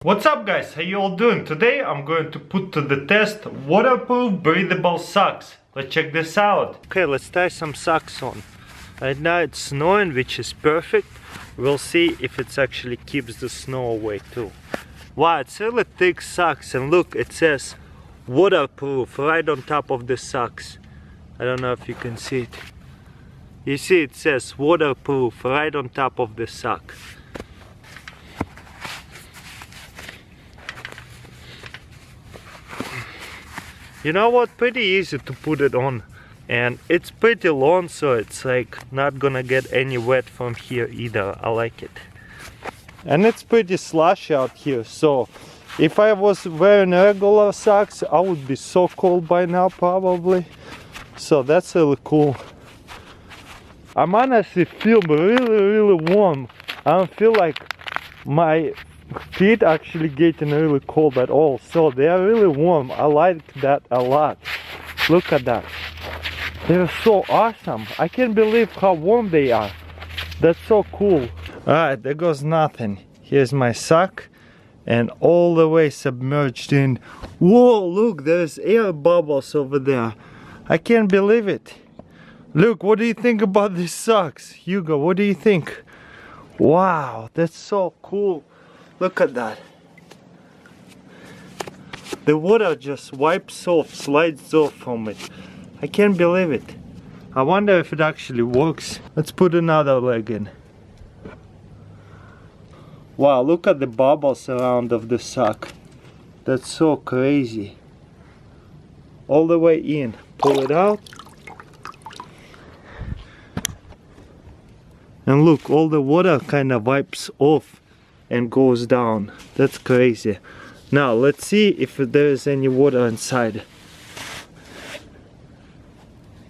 What's up guys, how you all doing? Today I'm going to put to the test waterproof breathable socks. Let's check this out. Okay, let's tie some socks on. Right now it's snowing, which is perfect. We'll see if it actually keeps the snow away too. Wow, it's really thick socks, and look, it says waterproof right on top of the socks. I don't know if you can see it. You see it says waterproof right on top of the sock. You know what, pretty easy to put it on, and it's pretty long, so it's like not gonna get any wet from here either. I like it. And it's pretty slush out here, so if I was wearing regular socks I would be so cold by now probably. So that's really cool. I'm honestly feel really warm. I don't feel like my feet actually getting really cold at all, so they are really warm. I like that a lot. Look at that, they're so awesome. I can't believe how warm they are. That's so cool. Alright, there goes nothing. Here's my sock, and all the way submerged in. Whoa, look, there's air bubbles over there. I can't believe it. Look, what do you think about these socks? Hugo, what do you think? Wow, that's so cool. Look at that. The water just wipes off, slides off from it. I can't believe it. I wonder if it actually works. Let's put another leg in. Wow, look at the bubbles around of the sock. That's so crazy. All the way in. Pull it out. And look, all the water kind of wipes off and goes down. That's crazy. Now let's see if there is any water inside.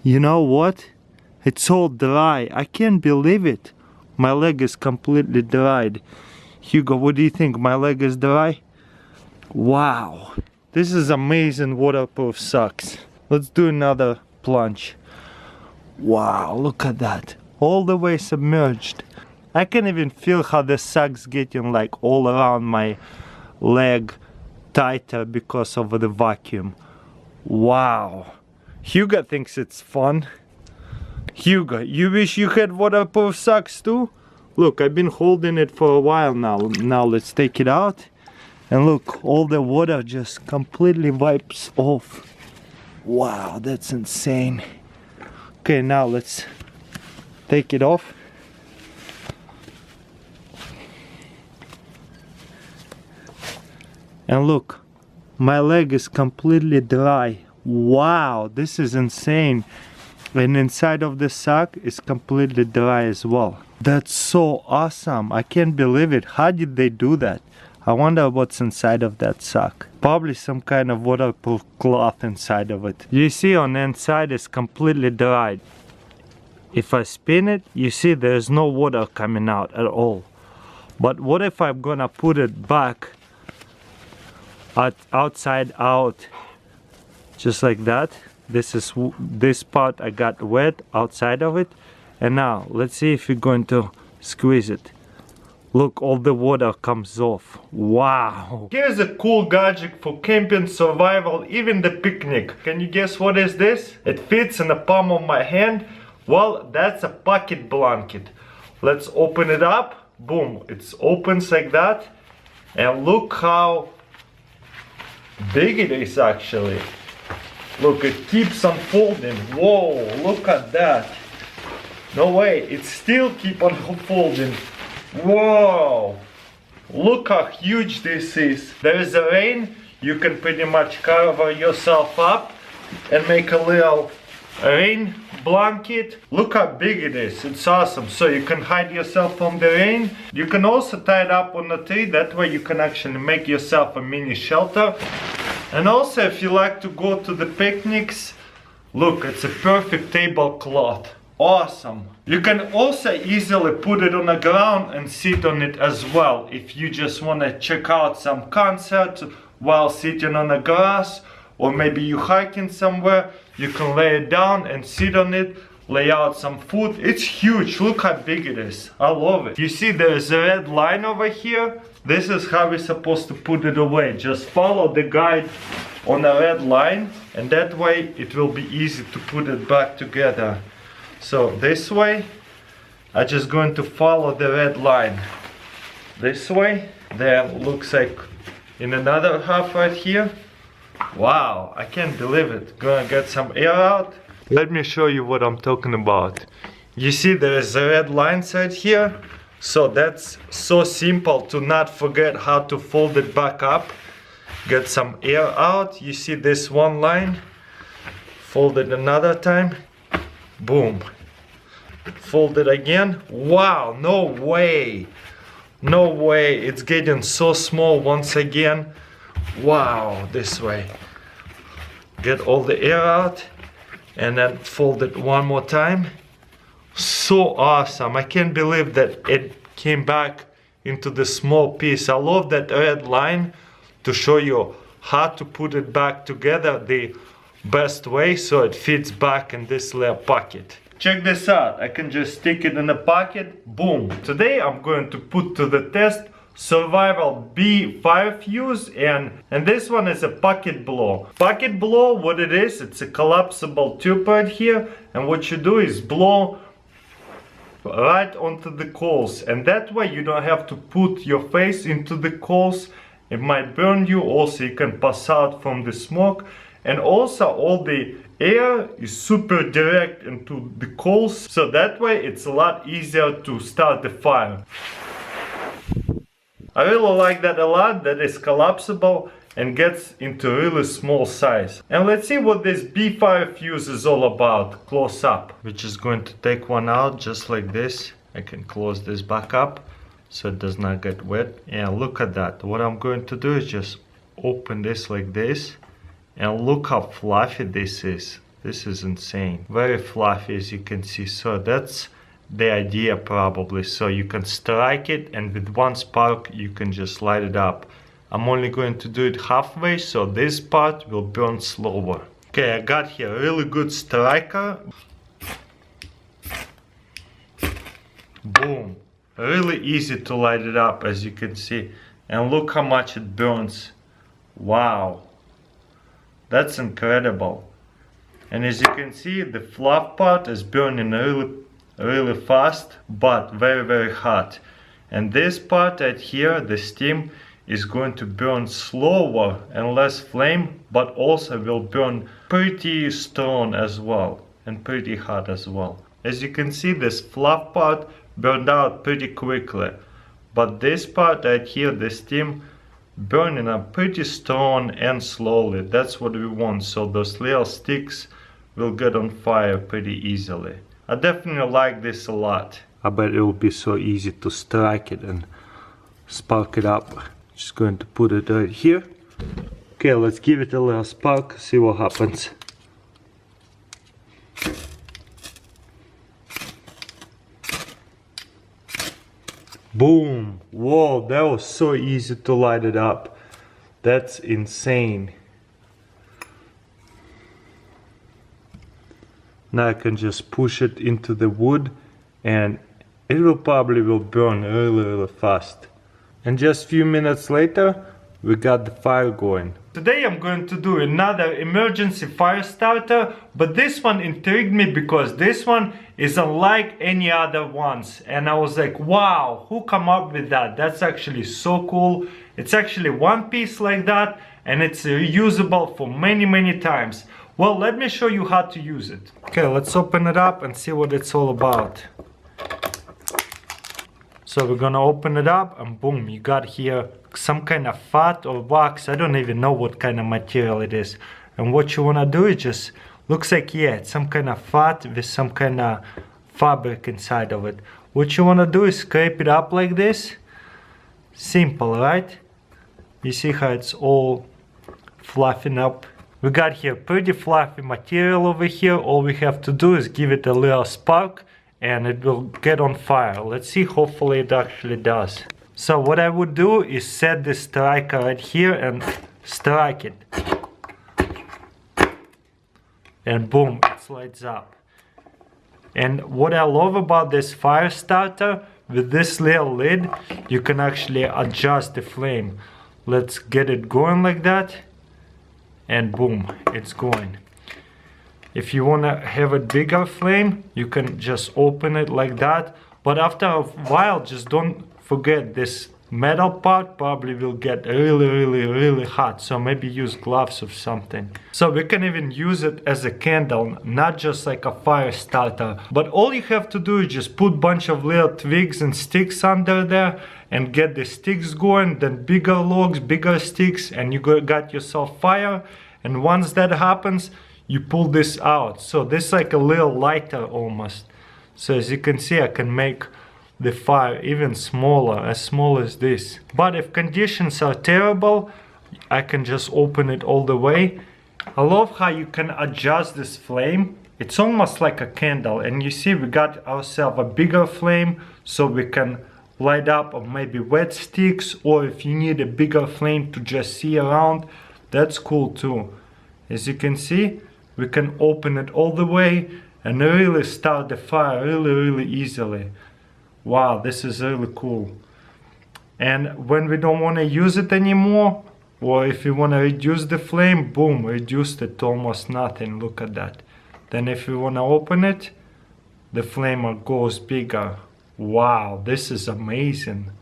You know what? It's all dry. I can't believe it. My leg is completely dried. Hugo, what do you think? My leg is dry? Wow. This is amazing waterproof socks. Let's do another plunge. Wow, look at that. All the way submerged. I can even feel how the socks getting like all around my leg tighter because of the vacuum. Wow. Hugo thinks it's fun. Hugo, you wish you had waterproof socks too? Look, I've been holding it for a while now. Now let's take it out. And look, all the water just completely wipes off. Wow, that's insane. Okay, now let's take it off. And look, my leg is completely dry. Wow, this is insane. And inside of the sock is completely dry as well. That's so awesome. I can't believe it. How did they do that? I wonder what's inside of that sock. Probably some kind of waterproof cloth inside of it. You see on the inside it's completely dried. If I spin it, you see there's no water coming out at all. But what if I'm gonna put it back outside out, just like that? This part I got wet outside of it, and now let's see if you're going to squeeze it. Look, all the water comes off. Wow. Here's a cool gadget for camping, survival, even the picnic. Can you guess what is this? It fits in the palm of my hand. Well, that's a pocket blanket. Let's open it up. Boom, it opens like that, and look how big it is actually. Look, it keeps unfolding. Whoa, look at that. No way, it still keeps on unfolding. Whoa, look how huge this is. There is a rain, you can pretty much cover yourself up and make a little rain blanket. Look how big it is. It's awesome. So you can hide yourself from the rain. You can also tie it up on a tree. That way you can actually make yourself a mini shelter. And also, if you like to go to the picnics, look, it's a perfect tablecloth. Awesome. You can also easily put it on the ground and sit on it as well. If you just want to check out some concert while sitting on the grass, or maybe you hiking somewhere, you can lay it down and sit on it, lay out some food. It's huge. Look how big it is. I love it. You see there's a red line over here. this is how we're supposed to put it away. Just follow the guide on a red line, and that way it will be easy to put it back together. So this way, I'm just going to follow the red line. This way, then looks like in another half right here. Wow, I can't believe it. Gonna get some air out. Let me show you what I'm talking about. You see there is a red line right here. So that's so simple to not forget how to fold it back up. Get some air out. You see this one line. Fold it another time. Boom. Fold it again. Wow, no way. No way. It's getting so small once again. Wow, this way. Get all the air out and then fold it one more time. So awesome. I can't believe that it came back into the small piece. I love that red line to show you how to put it back together the best way so it fits back in this little pocket. Check this out. I can just stick it in a pocket. Boom. Today I'm going to put to the test survival B5 fuse, and this one is a pocket blow. Pocket blow, what it is, it's a collapsible tube right here, and what you do is blow right onto the coals, and that way you don't have to put your face into the coals. It might burn you. Also you can pass out from the smoke, and also all the air is super direct into the coals, so that way it's a lot easier to start the fire. I really like that a lot, that is collapsible and gets into really small size. And let's see what this B5 fuse is all about, close up. We're just going to take one out just like this. I can close this back up so it does not get wet. And look at that. What I'm going to do is just open this like this. And look how fluffy this is. This is insane. Very fluffy, as you can see. So that's the idea probably. So you can strike it and with one spark you can just light it up. I'm only going to do it halfway, so this part will burn slower. Okay, I got here a really good striker. Boom. Really easy to light it up, as you can see. And look how much it burns. Wow. That's incredible. And as you can see, the fluff part is burning really fast, but very hot. And this part right here, the steam, is going to burn slower and less flame, but also will burn pretty strong as well and pretty hot as well. As you can see, this fluff part burned out pretty quickly, but this part right here, the steam, burning up pretty strong and slowly. That's what we want, so those little sticks will get on fire pretty easily. I definitely like this a lot. I bet it will be so easy to strike it and spark it up. Just going to put it right here. Okay, let's give it a little spark, see what happens. Boom! Whoa, that was so easy to light it up. That's insane. Now I can just push it into the wood and it will probably burn really fast. And just a few minutes later, we got the fire going. Today I'm going to do another emergency fire starter, but this one intrigued me because this one is unlike any other ones. And I was like, wow, who come up with that? That's actually so cool. It's actually one piece like that, and it's reusable for many times. Well, let me show you how to use it. Okay, let's open it up and see what it's all about. So we're gonna open it up and boom, you got here some kind of fat or wax. I don't even know what kind of material it is. And what you wanna do is just, looks like, yeah, it's some kind of fat with some kind of fabric inside of it. What you wanna do is scrape it up like this. Simple, right? You see how it's all fluffing up. We got here pretty fluffy material over here. All we have to do is give it a little spark and it will get on fire. Let's see, hopefully it actually does. So what I would do is set the striker right here and strike it. And boom, it lights up. And what I love about this fire starter, with this little lid, you can actually adjust the flame. Let's get it going like that, and boom, it's going. If you want to have a bigger flame, you can just open it like that. But after a while, just don't forget this metal part probably will get really hot. So maybe use gloves or something. So we can even use it as a candle, not just like a fire starter. But all you have to do is just put bunch of little twigs and sticks under there and get the sticks going, then bigger logs, bigger sticks, and you got yourself fire. And once that happens, you pull this out. So this is like a little lighter almost. So as you can see, I can make the fire even smaller, as small as this. But if conditions are terrible, I can just open it all the way. I love how you can adjust this flame. It's almost like a candle. And you see we got ourselves a bigger flame so we can light up or maybe wet sticks, or if you need a bigger flame to just see around, that's cool too. As you can see, we can open it all the way and really start the fire really easily. Wow, this is really cool. And when we don't want to use it anymore, or if you want to reduce the flame, boom, reduced it to almost nothing. Look at that. Then if you want to open it, the flame goes bigger. Wow, this is amazing.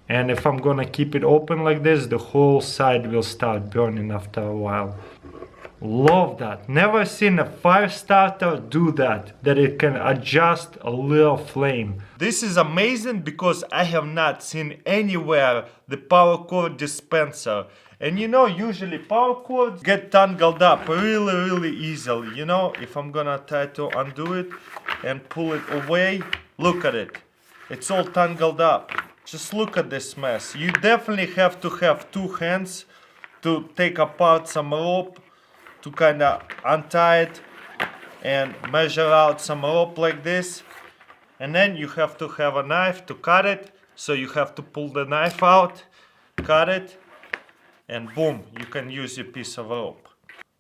And if I'm gonna keep it open like this, the whole side will start burning after a while. Love that. Never seen a fire starter do that it can adjust a little flame. This is amazing because I have not seen anywhere the power cord dispenser. And you know, usually power cords get tangled up really easily. You know, if I'm gonna try to undo it and pull it away, look at it. It's all tangled up. Just look at this mess. You definitely have to have two hands to take apart some rope, to kind of untie it and measure out some rope like this. And then you have to have a knife to cut it. So you have to pull the knife out, cut it, and boom, you can use your piece of rope.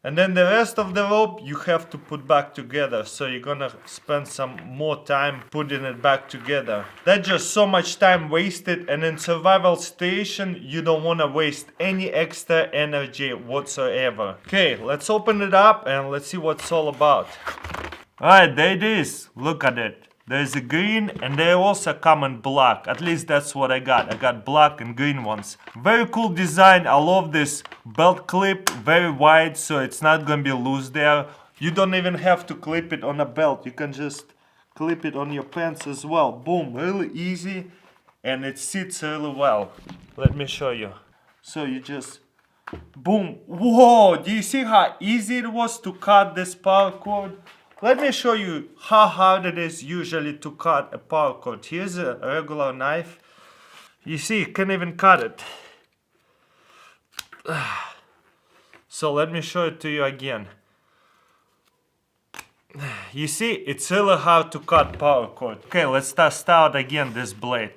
And then the rest of the rope you have to put back together. So you're gonna spend some more time putting it back together. That's just so much time wasted, and in survival situation you don't wanna waste any extra energy whatsoever. Okay, let's open it up and let's see what it's all about. Alright, there it is. Look at it. There's a green and they also come in black. At least that's what I got. I got black and green ones. Very cool design. I love this belt clip. Very wide, so it's not gonna be loose there. You don't even have to clip it on a belt. You can just clip it on your pants as well. Boom, really easy. And it sits really well. Let me show you. So you just, boom. Whoa, do you see how easy it was to cut this power cord? Let me show you how hard it is usually to cut a power cord. Here's a regular knife. You see, you can even cut it. So let me show it to you again. You see, it's really hard to cut power cord. Okay, let's test out again this blade.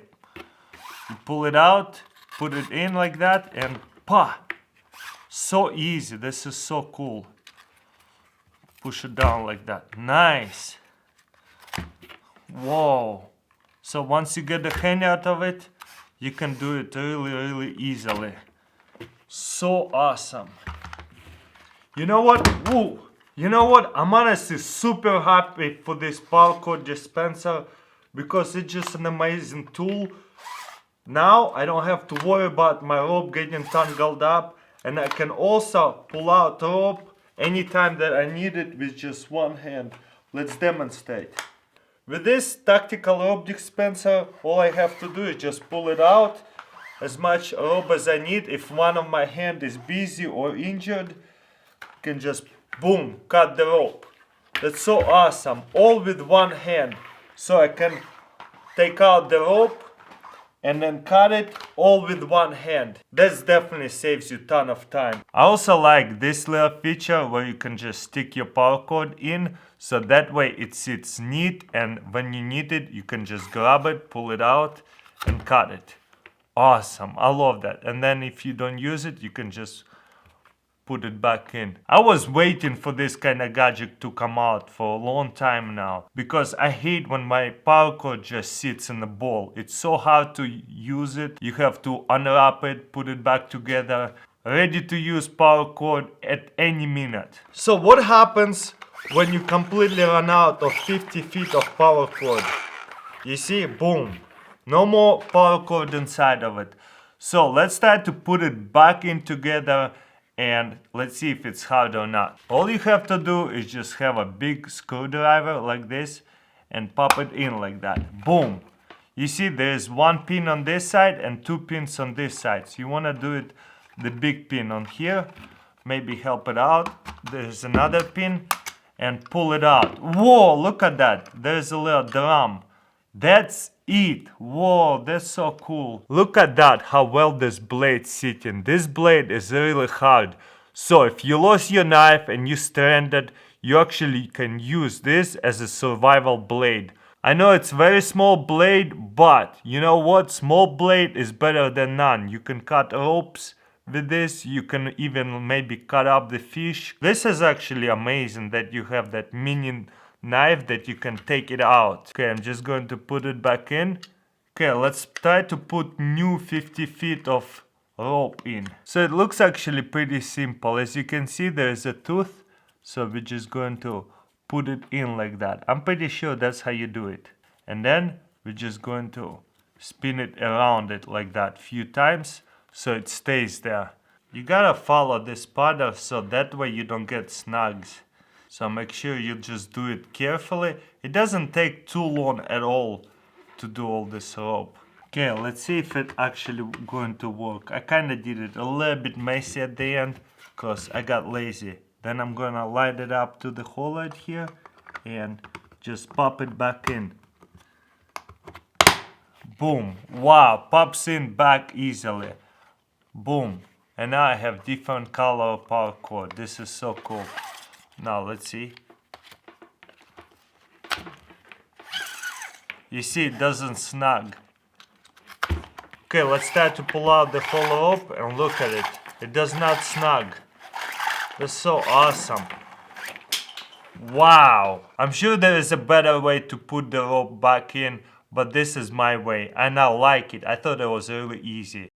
You pull it out, put it in like that, and pa! So easy. This is so cool. Push it down like that. Nice. Whoa. So once you get the hang out of it, you can do it really easily. So awesome. You know what? Woo. You know what? I'm honestly super happy for this power cord dispenser because it's just an amazing tool. Now I don't have to worry about my rope getting tangled up, and I can also pull out rope anytime that I need it with just one hand. Let's demonstrate. With this tactical rope dispenser, all I have to do is just pull it out as much rope as I need. If one of my hand is busy or injured, I can just boom, cut the rope. That's so awesome. All with one hand. So I can take out the rope and then cut it all with one hand. That definitely saves you a ton of time. I also like this little feature where you can just stick your power cord in, so that way it sits neat, and when you need it, you can just grab it, pull it out, and cut it. Awesome, I love that. And then if you don't use it, you can just put it back in. I was waiting for this kind of gadget to come out for a long time now, because I hate when my power cord just sits in the ball. It's so hard to use it. You have to unwrap it, put it back together. Ready to use power cord at any minute. So what happens when you completely run out of 50 feet of power cord? You see, boom, no more power cord inside of it. So let's try to put it back in together and let's see if it's hard or not. All you have to do is just have a big screwdriver like this and pop it in like that. Boom. You see there's one pin on this side and two pins on this side. So you want to do it the big pin on here, maybe help it out. There's another pin and pull it out. Whoa, look at that. There's a little drum. That's it. Whoa, that's so cool. Look at that, how well this blade's sitting. This blade is really hard. So if you lost your knife and you're stranded, you actually can use this as a survival blade. I know it's very small blade, but you know what? Small blade is better than none. You can cut ropes with this. You can even maybe cut up the fish. This is actually amazing that you have that mini knife that you can take it out. Okay, I'm just going to put it back in. Okay, let's try to put new 50 feet of rope in. So it looks actually pretty simple. As you can see, there's a tooth. So we're just going to put it in like that. I'm pretty sure that's how you do it. And then we're just going to spin it around it like that a few times so it stays there. You gotta follow this pattern so that way you don't get snags. So make sure you just do it carefully. It doesn't take too long at all to do all this rope. Okay, let's see if it actually going to work. I kind of did it a little bit messy at the end because I got lazy. Then I'm gonna light it up to the hole right here and just pop it back in. Boom. Wow, pops in back easily. Boom. And now I have different color power cord. This is so cool. Now let's see. You see it doesn't snag. Okay, let's try to pull out the whole rope and look at it. It does not snag. That's so awesome. Wow. I'm sure there is a better way to put the rope back in, but this is my way and I like it. I thought it was really easy.